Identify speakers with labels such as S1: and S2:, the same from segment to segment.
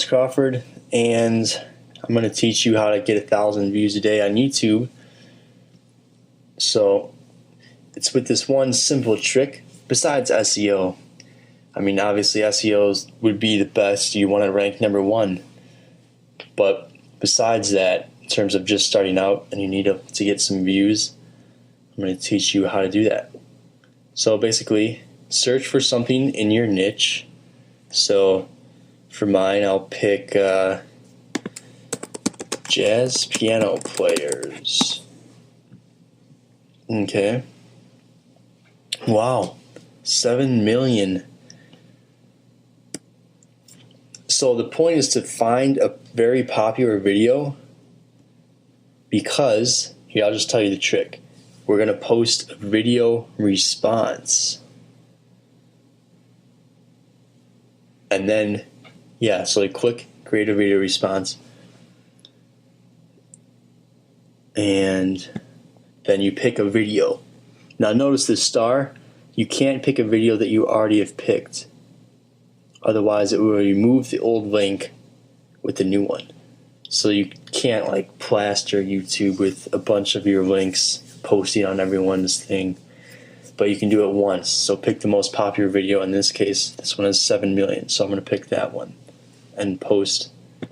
S1: Crawford, and I'm going to teach you how to get 1,000 views a day on YouTube. So it's with this one simple trick besides SEO. I mean, obviously SEO would be the best. You want to rank #1. But besides that, in terms of just starting out and you need to get some views, I'm going to teach you how to do that. So basically, search for something in your niche. So for mine, I'll pick jazz piano players. Okay. Wow. 7 million. So the point is to find a very popular video, because, here, I'll just tell you the trick. We're going to post a video response. And then, yeah, so you click create a video response. And then you pick a video. Now notice this star, you can't pick a video that you already have picked. Otherwise it will remove the old link with the new one. So you can't like plaster YouTube with a bunch of your links posting on everyone's thing. But you can do it once. So pick the most popular video. In this case, this one has 7 million. So I'm going to pick that one and post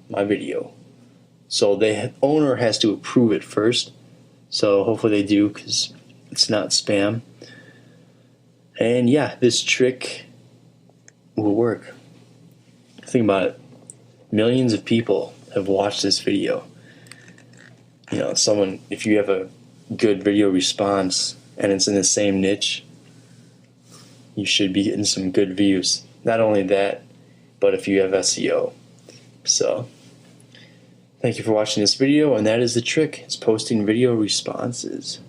S1: my video. So the owner has to approve it first. So hopefully they do, because it's not spam. And yeah, this trick will work. Think about it. Millions of people have watched this video. You know, if you have a good video response and it's in the same niche, you should be getting some good views. Not only that, but if you have SEO. So, thank you for watching this video, and that is the trick. It's posting video responses.